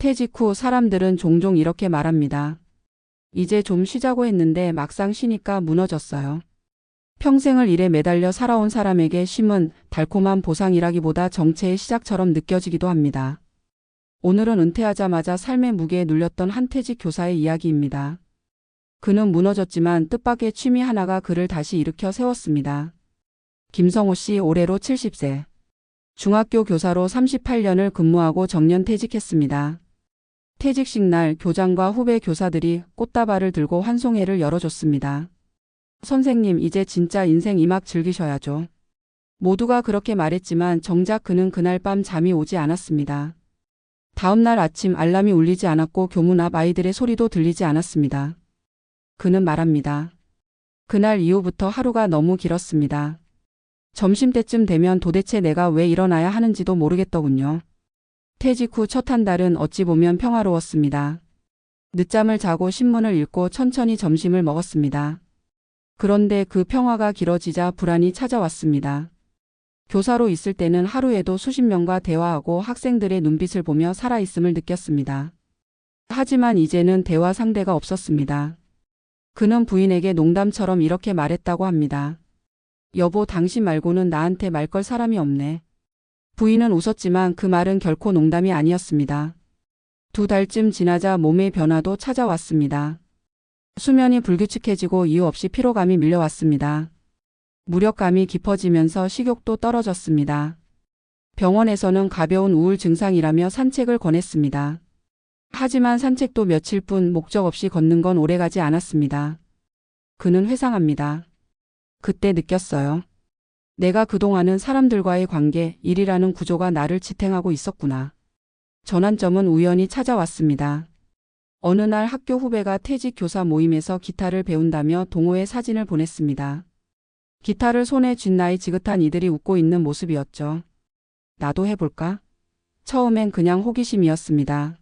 퇴직 후 사람들은 종종 이렇게 말합니다. 이제 좀 쉬자고 했는데 막상 쉬니까 무너졌어요. 평생을 일에 매달려 살아온 사람에게 쉼은 달콤한 보상이라기보다 정체의 시작처럼 느껴지기도 합니다. 오늘은 은퇴하자마자 삶의 무게에 눌렸던 한 퇴직 교사의 이야기입니다. 그는 무너졌지만 뜻밖의 취미 하나가 그를 다시 일으켜 세웠습니다. 김성호 씨 올해로 70세. 중학교 교사로 38년을 근무하고 정년 퇴직했습니다. 퇴직식 날 교장과 후배 교사들이 꽃다발을 들고 환송회를 열어줬습니다. 선생님, 이제 진짜 인생 이막 즐기셔야죠. 모두가 그렇게 말했지만 정작 그는 그날 밤 잠이 오지 않았습니다. 다음 날 아침 알람이 울리지 않았고 교문 앞 아이들의 소리도 들리지 않았습니다. 그는 말합니다. 그날 이후부터 하루가 너무 길었습니다. 점심때쯤 되면 도대체 내가 왜 일어나야 하는지도 모르겠더군요. 퇴직 후 첫 한 달은 어찌 보면 평화로웠습니다. 늦잠을 자고 신문을 읽고 천천히 점심을 먹었습니다. 그런데 그 평화가 길어지자 불안이 찾아왔습니다. 교사로 있을 때는 하루에도 수십 명과 대화하고 학생들의 눈빛을 보며 살아있음을 느꼈습니다. 하지만 이제는 대화 상대가 없었습니다. 그는 부인에게 농담처럼 이렇게 말했다고 합니다. 여보, 당신 말고는 나한테 말 걸 사람이 없네. 부인은 웃었지만 그 말은 결코 농담이 아니었습니다. 2달쯤 지나자 몸의 변화도 찾아왔습니다. 수면이 불규칙해지고 이유 없이 피로감이 밀려왔습니다. 무력감이 깊어지면서 식욕도 떨어졌습니다. 병원에서는 가벼운 우울 증상이라며 산책을 권했습니다. 하지만 산책도 며칠뿐 목적 없이 걷는 건 오래가지 않았습니다. 그는 회상합니다. 그때 느꼈어요. 내가 그동안은 사람들과의 관계, 일이라는 구조가 나를 지탱하고 있었구나. 전환점은 우연히 찾아왔습니다. 어느 날 학교 후배가 퇴직 교사 모임에서 기타를 배운다며 동호회 사진을 보냈습니다. 기타를 손에 쥔 나이 지긋한 이들이 웃고 있는 모습이었죠. 나도 해볼까? 처음엔 그냥 호기심이었습니다.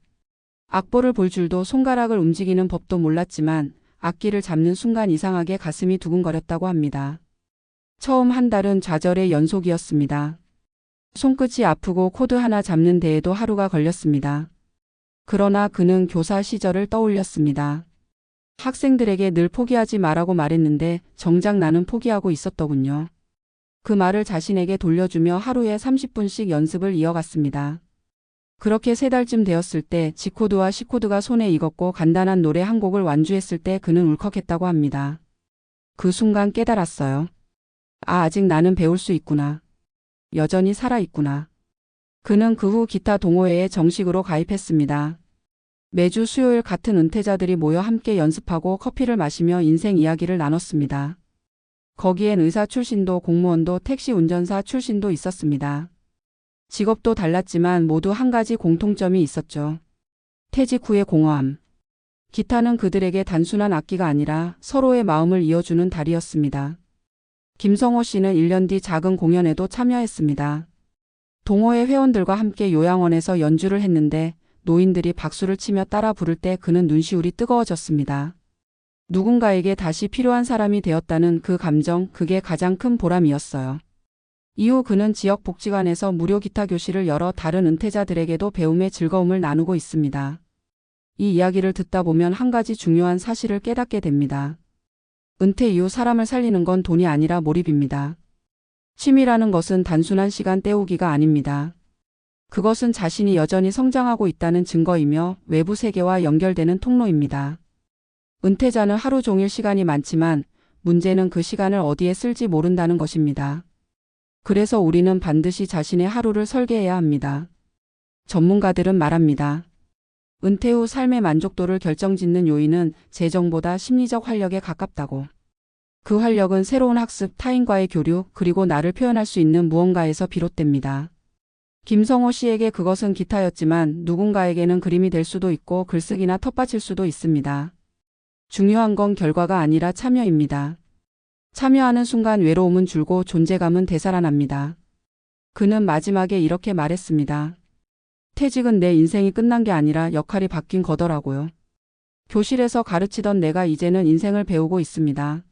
악보를 볼 줄도 손가락을 움직이는 법도 몰랐지만 악기를 잡는 순간 이상하게 가슴이 두근거렸다고 합니다. 처음 한 달은 좌절의 연속이었습니다. 손끝이 아프고 코드 하나 잡는 데에도 하루가 걸렸습니다. 그러나 그는 교사 시절을 떠올렸습니다. 학생들에게 늘 포기하지 말라고 말했는데 정작 나는 포기하고 있었더군요. 그 말을 자신에게 돌려주며 하루에 30분씩 연습을 이어갔습니다. 그렇게 3달쯤 되었을 때 G코드와 C코드가 손에 익었고 간단한 노래 한 곡을 완주했을 때 그는 울컥했다고 합니다. 그 순간 깨달았어요. 아직 나는 배울 수 있구나. 여전히 살아있구나. 그는 그 후 기타 동호회에 정식으로 가입했습니다. 매주 수요일 같은 은퇴자들이 모여 함께 연습하고 커피를 마시며 인생 이야기를 나눴습니다. 거기엔 의사 출신도 공무원도 택시 운전사 출신도 있었습니다. 직업도 달랐지만 모두 한 가지 공통점이 있었죠. 퇴직 후의 공허함. 기타는 그들에게 단순한 악기가 아니라 서로의 마음을 이어주는 다리였습니다. 김성호 씨는 1년 뒤 작은 공연에도 참여했습니다. 동호회 회원들과 함께 요양원에서 연주를 했는데 노인들이 박수를 치며 따라 부를 때 그는 눈시울이 뜨거워졌습니다. 누군가에게 다시 필요한 사람이 되었다는 그 감정, 그게 가장 큰 보람이었어요. 이후 그는 지역 복지관에서 무료 기타 교실을 열어 다른 은퇴자들에게도 배움의 즐거움을 나누고 있습니다. 이 이야기를 듣다 보면 한 가지 중요한 사실을 깨닫게 됩니다. 은퇴 이후 사람을 살리는 건 돈이 아니라 몰입입니다. 취미라는 것은 단순한 시간 때우기가 아닙니다. 그것은 자신이 여전히 성장하고 있다는 증거이며 외부 세계와 연결되는 통로입니다. 은퇴자는 하루 종일 시간이 많지만 문제는 그 시간을 어디에 쓸지 모른다는 것입니다. 그래서 우리는 반드시 자신의 하루를 설계해야 합니다. 전문가들은 말합니다. 은퇴 후 삶의 만족도를 결정짓는 요인은 재정보다 심리적 활력에 가깝다고. 그 활력은 새로운 학습, 타인과의 교류, 그리고 나를 표현할 수 있는 무언가에서 비롯됩니다. 김성호 씨에게 그것은 기타였지만 누군가에게는 그림이 될 수도 있고 글쓰기나 텃밭일 수도 있습니다. 중요한 건 결과가 아니라 참여입니다. 참여하는 순간 외로움은 줄고 존재감은 되살아납니다. 그는 마지막에 이렇게 말했습니다. 퇴직은 내 인생이 끝난 게 아니라 역할이 바뀐 거더라고요. 교실에서 가르치던 내가 이제는 인생을 배우고 있습니다.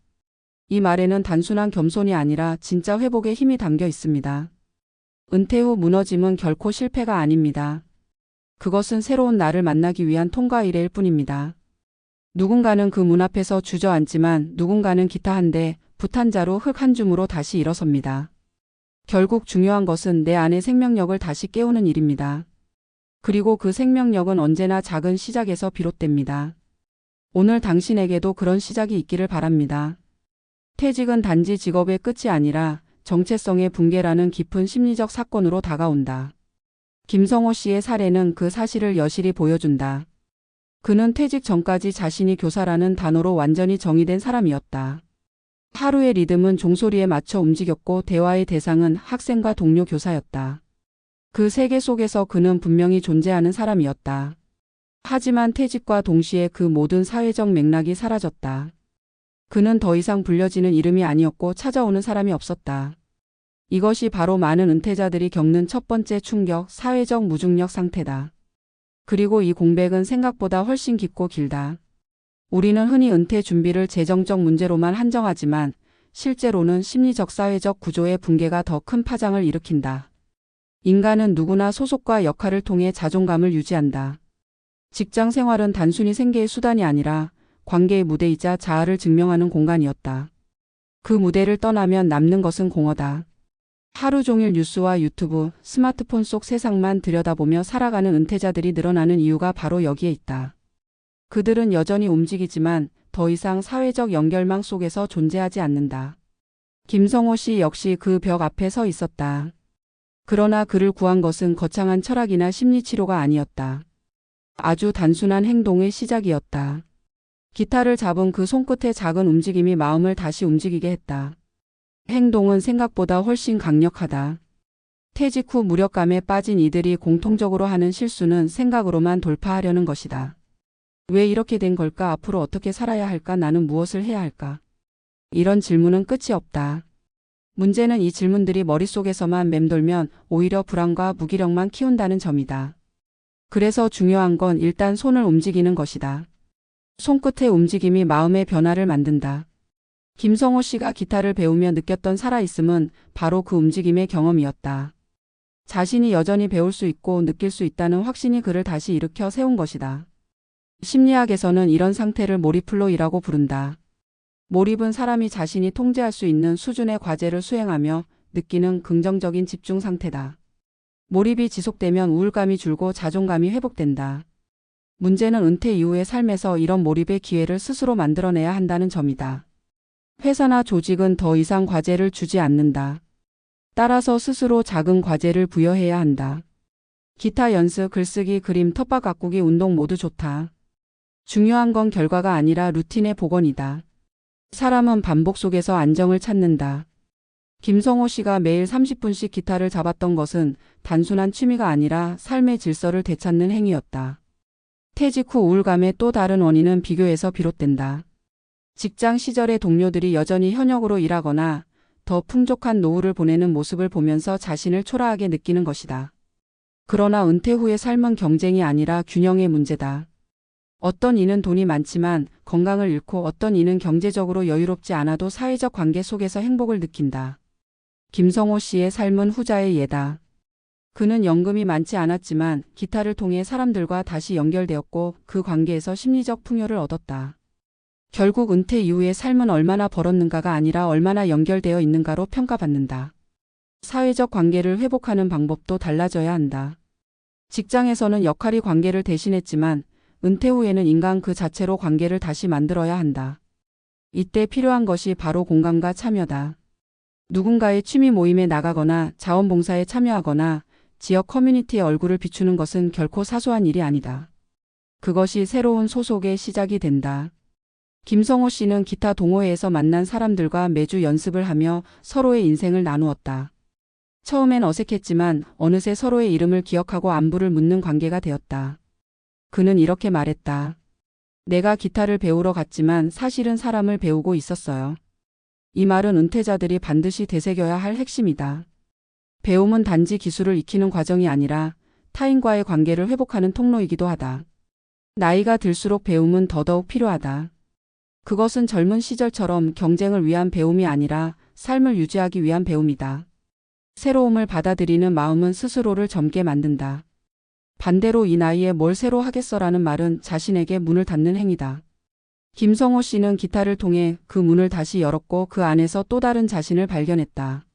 이 말에는 단순한 겸손이 아니라 진짜 회복의 힘이 담겨 있습니다. 은퇴 후 무너짐은 결코 실패가 아닙니다. 그것은 새로운 나를 만나기 위한 통과 이래일 뿐입니다. 누군가는 그 문 앞에서 주저앉지만 누군가는 기타 한 대, 붓 한 자루, 흙 한 줌으로 다시 일어섭니다. 결국 중요한 것은 내 안의 생명력을 다시 깨우는 일입니다. 그리고 그 생명력은 언제나 작은 시작에서 비롯됩니다. 오늘 당신에게도 그런 시작이 있기를 바랍니다. 퇴직은 단지 직업의 끝이 아니라 정체성의 붕괴라는 깊은 심리적 사건으로 다가온다. 김성호 씨의 사례는 그 사실을 여실히 보여준다. 그는 퇴직 전까지 자신이 교사라는 단어로 완전히 정의된 사람이었다. 하루의 리듬은 종소리에 맞춰 움직였고 대화의 대상은 학생과 동료 교사였다. 그 세계 속에서 그는 분명히 존재하는 사람이었다. 하지만 퇴직과 동시에 그 모든 사회적 맥락이 사라졌다. 그는 더 이상 불려지는 이름이 아니었고 찾아오는 사람이 없었다. 이것이 바로 많은 은퇴자들이 겪는 첫 번째 충격, 사회적 무중력 상태다. 그리고 이 공백은 생각보다 훨씬 깊고 길다. 우리는 흔히 은퇴 준비를 재정적 문제로만 한정하지만 실제로는 심리적 사회적 구조의 붕괴가 더 큰 파장을 일으킨다. 인간은 누구나 소속과 역할을 통해 자존감을 유지한다. 직장 생활은 단순히 생계의 수단이 아니라 관계의 무대이자 자아를 증명하는 공간이었다. 그 무대를 떠나면 남는 것은 공허다. 하루 종일 뉴스와 유튜브, 스마트폰 속 세상만 들여다보며 살아가는 은퇴자들이 늘어나는 이유가 바로 여기에 있다. 그들은 여전히 움직이지만 더 이상 사회적 연결망 속에서 존재하지 않는다. 김성호 씨 역시 그 벽 앞에 서 있었다. 그러나 그를 구한 것은 거창한 철학이나 심리치료가 아니었다. 아주 단순한 행동의 시작이었다. 기타를 잡은 그 손끝의 작은 움직임이 마음을 다시 움직이게 했다. 행동은 생각보다 훨씬 강력하다. 퇴직 후 무력감에 빠진 이들이 공통적으로 하는 실수는 생각으로만 돌파하려는 것이다. 왜 이렇게 된 걸까? 앞으로 어떻게 살아야 할까? 나는 무엇을 해야 할까? 이런 질문은 끝이 없다. 문제는 이 질문들이 머릿속에서만 맴돌면 오히려 불안과 무기력만 키운다는 점이다. 그래서 중요한 건 일단 손을 움직이는 것이다. 손끝의 움직임이 마음의 변화를 만든다. 김성호 씨가 기타를 배우며 느꼈던 살아있음은 바로 그 움직임의 경험이었다. 자신이 여전히 배울 수 있고 느낄 수 있다는 확신이 그를 다시 일으켜 세운 것이다. 심리학에서는 이런 상태를 몰입플로우라고 부른다. 몰입은 사람이 자신이 통제할 수 있는 수준의 과제를 수행하며 느끼는 긍정적인 집중 상태다. 몰입이 지속되면 우울감이 줄고 자존감이 회복된다. 문제는 은퇴 이후의 삶에서 이런 몰입의 기회를 스스로 만들어내야 한다는 점이다. 회사나 조직은 더 이상 과제를 주지 않는다. 따라서 스스로 작은 과제를 부여해야 한다. 기타 연습, 글쓰기, 그림, 텃밭 가꾸기, 운동 모두 좋다. 중요한 건 결과가 아니라 루틴의 복원이다. 사람은 반복 속에서 안정을 찾는다. 김성호 씨가 매일 30분씩 기타를 잡았던 것은 단순한 취미가 아니라 삶의 질서를 되찾는 행위였다. 퇴직 후 우울감의 또 다른 원인은 비교에서 비롯된다. 직장 시절의 동료들이 여전히 현역으로 일하거나 더 풍족한 노후를 보내는 모습을 보면서 자신을 초라하게 느끼는 것이다. 그러나 은퇴 후의 삶은 경쟁이 아니라 균형의 문제다. 어떤 이는 돈이 많지만 건강을 잃고 어떤 이는 경제적으로 여유롭지 않아도 사회적 관계 속에서 행복을 느낀다. 김성호 씨의 삶은 후자의 예다. 그는 연금이 많지 않았지만 기타를 통해 사람들과 다시 연결되었고 그 관계에서 심리적 풍요를 얻었다. 결국 은퇴 이후의 삶은 얼마나 벌었는가가 아니라 얼마나 연결되어 있는가로 평가받는다. 사회적 관계를 회복하는 방법도 달라져야 한다. 직장에서는 역할이 관계를 대신했지만 은퇴 후에는 인간 그 자체로 관계를 다시 만들어야 한다. 이때 필요한 것이 바로 공감과 참여다. 누군가의 취미 모임에 나가거나 자원봉사에 참여하거나 지역 커뮤니티의 얼굴을 비추는 것은 결코 사소한 일이 아니다. 그것이 새로운 소속의 시작이 된다. 김성호 씨는 기타 동호회에서 만난 사람들과 매주 연습을 하며 서로의 인생을 나누었다. 처음엔 어색했지만 어느새 서로의 이름을 기억하고 안부를 묻는 관계가 되었다. 그는 이렇게 말했다. 내가 기타를 배우러 갔지만 사실은 사람을 배우고 있었어요. 이 말은 은퇴자들이 반드시 되새겨야 할 핵심이다. 배움은 단지 기술을 익히는 과정이 아니라 타인과의 관계를 회복하는 통로이기도 하다. 나이가 들수록 배움은 더더욱 필요하다. 그것은 젊은 시절처럼 경쟁을 위한 배움이 아니라 삶을 유지하기 위한 배움이다. 새로움을 받아들이는 마음은 스스로를 젊게 만든다. 반대로 이 나이에 뭘 새로 하겠어라는 말은 자신에게 문을 닫는 행위다. 김성호 씨는 기타를 통해 그 문을 다시 열었고 그 안에서 또 다른 자신을 발견했다.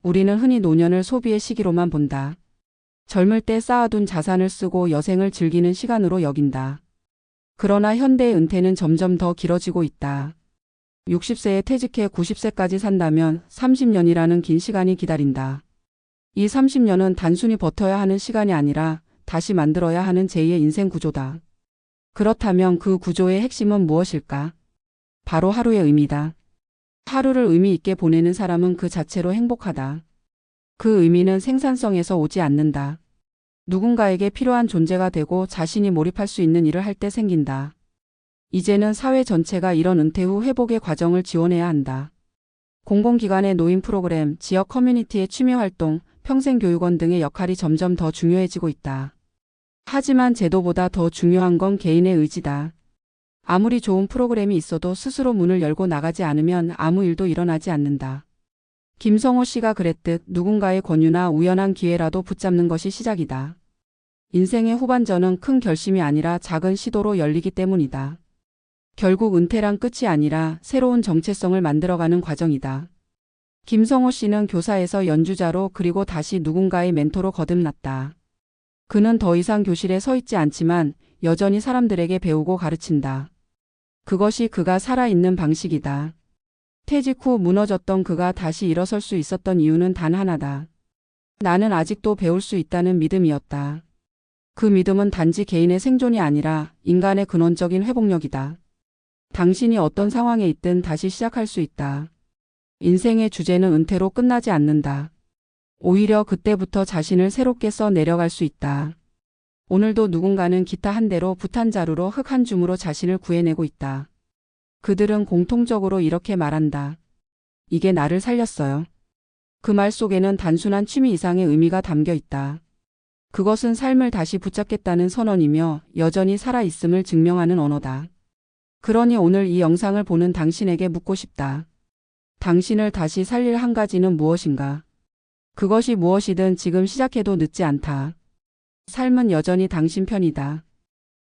우리는 흔히 노년을 소비의 시기로만 본다. 젊을 때 쌓아둔 자산을 쓰고 여생을 즐기는 시간으로 여긴다. 그러나 현대의 은퇴는 점점 더 길어지고 있다. 60세에 퇴직해 90세까지 산다면 30년이라는 긴 시간이 기다린다. 이 30년은 단순히 버텨야 하는 시간이 아니라 다시 만들어야 하는 제2의 인생 구조다. 그렇다면 그 구조의 핵심은 무엇일까? 바로 하루의 의미다. 하루를 의미 있게 보내는 사람은 그 자체로 행복하다. 그 의미는 생산성에서 오지 않는다. 누군가에게 필요한 존재가 되고 자신이 몰입할 수 있는 일을 할 때 생긴다. 이제는 사회 전체가 이런 은퇴 후 회복의 과정을 지원해야 한다. 공공기관의 노인 프로그램, 지역 커뮤니티의 취미활동, 평생교육원 등의 역할이 점점 더 중요해지고 있다. 하지만 제도보다 더 중요한 건 개인의 의지다. 아무리 좋은 프로그램이 있어도 스스로 문을 열고 나가지 않으면 아무 일도 일어나지 않는다. 김성호 씨가 그랬듯 누군가의 권유나 우연한 기회라도 붙잡는 것이 시작이다. 인생의 후반전은 큰 결심이 아니라 작은 시도로 열리기 때문이다. 결국 은퇴란 끝이 아니라 새로운 정체성을 만들어가는 과정이다. 김성호 씨는 교사에서 연주자로 그리고 다시 누군가의 멘토로 거듭났다. 그는 더 이상 교실에 서 있지 않지만 여전히 사람들에게 배우고 가르친다. 그것이 그가 살아있는 방식이다. 퇴직 후 무너졌던 그가 다시 일어설 수 있었던 이유는 단 하나다. 나는 아직도 배울 수 있다는 믿음이었다. 그 믿음은 단지 개인의 생존이 아니라 인간의 근원적인 회복력이다. 당신이 어떤 상황에 있든 다시 시작할 수 있다. 인생의 주제는 은퇴로 끝나지 않는다. 오히려 그때부터 자신을 새롭게 써 내려갈 수 있다. 오늘도 누군가는 기타 한 대로 붓한 자루로 흙 한 줌으로 자신을 구해내고 있다. 그들은 공통적으로 이렇게 말한다. 이게 나를 살렸어요. 그 말 속에는 단순한 취미 이상의 의미가 담겨 있다. 그것은 삶을 다시 붙잡겠다는 선언이며 여전히 살아있음을 증명하는 언어다. 그러니 오늘 이 영상을 보는 당신에게 묻고 싶다. 당신을 다시 살릴 한 가지는 무엇인가? 그것이 무엇이든 지금 시작해도 늦지 않다. 삶은 여전히 당신 편이다.